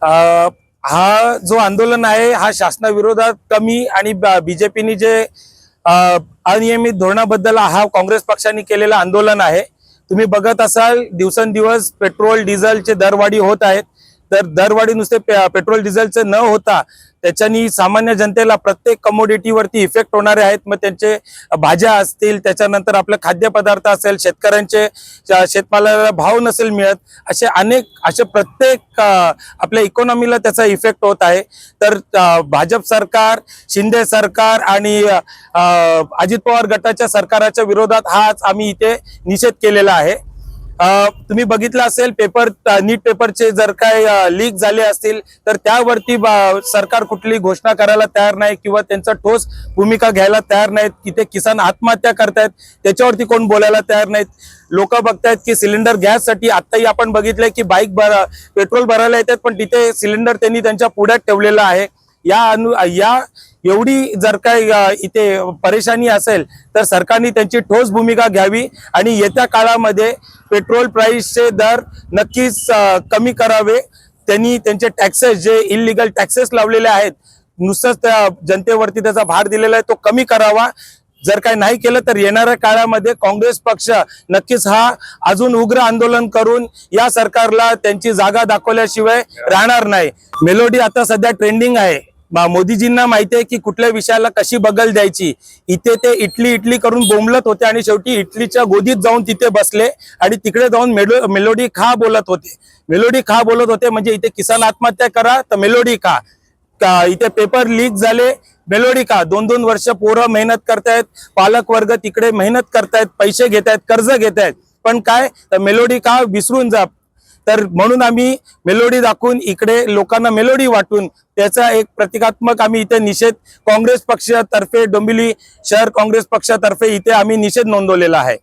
हा जो आंदोलन आहे हा शासनाविरोधात कमी आणि बीजेपीने जे अनियमित धोरणाबद्दल हा काँग्रेस पक्षाने केलेलं आंदोलन आहे। तुम्ही बघत असाल दिवसेंदिवस पेट्रोल डिझेलचे दरवाढी होत आहेत। तर दरवाढी नुसते पेट्रोल डिझेलचे न होता त्याच्यानी सामान्य जनतेला प्रत्येक कमोडिटीवरती इफेक्ट होणारे आहेत। मग त्यांचे भाज्या असतील, त्याच्यानंतर आपले खाद्यपदार्थ असेल, शेतकऱ्यांचे शेतमालाला भाव नसेल मिळत, असे प्रत्येक आपल्या इकॉनॉमीला त्याचा इफेक्ट होत आहे। तर भाजप सरकार, शिंदे सरकार आणि अजित पवार गटाच्या सरकारच्या विरोधात हाच आम्ही इथे निषेध केलेला आहे। तुम्ही बघितलं असेल नीट पेपरचे जर काय लीक झाले असतील तर त्यावरती सरकार कुठली घोषणा करायला तयार नाही किंवा त्यांचा ठोस भूमिका घ्यायला तयार नाहीत। किती किसान आत्महत्या करतायत त्याच्यावरती कोण बोलायला तयार नाहीत। लोक बघतायत की सिलेंडर गॅससाठी आत्ताही आपण बघितलंय की पेट्रोल भरायला येतात पण तिथे सिलेंडर त्यांनी त्यांच्या पुढ्यात ठेवलेला आहे। या एवढी जर काय इथे परेशानी असेल तर सरकारने त्यांची ठोस भूमिका घ्यावी आणि येत्या काळामध्ये पेट्रोल प्राइसचे दर नक्कीच कमी करावे। त्यांनी त्यांचे टॅक्सेस जे इल्लीगल टॅक्सेस लावलेले आहेत, नुसतंच त्या जनतेवरती त्याचा भार दिलेला आहे, तो कमी करावा। जर काय नाही केलं तर येणाऱ्या काळामध्ये काँग्रेस पक्ष नक्कीच हा अजून उग्र आंदोलन करून या सरकारला त्यांची जागा दाखवल्याशिवाय राहणार नाही। मेलोडी आता सध्या ट्रेंडिंग आहे। मोदीजींना माहिती आहे की कुठल्या विषयाला कशी बगल द्यायची। इथे ते इटली करून बोंबलत होते आणि शेवटी इटलीच्या गोदीत जाऊन तिथे बसले आणि तिकडे जाऊन मेलोडी खा बोलत होते। म्हणजे इथे किसान आत्महत्या करा तर मेलोडी खा, इथे पेपर लीक झाले मेलोडी का, 2-2 वर्ष पोरं मेहनत करतायत, पालक वर्ग तिकडे मेहनत करतायत, पैसे घेतायत, कर्ज घेतायत, पण काय तर मेलोडी का विसरून जा। तर म्हणून आम्ही मेलोडी दाखवून इकडे लोकांना मेलोडी वाटून त्याचा एक प्रतिकात्मक आम्ही इथे निषेध काँग्रेस पक्षातर्फे, डोंबिवली शहर काँग्रेस पक्षातर्फे इथे आम्ही निषेध नोंदवलेला आहे।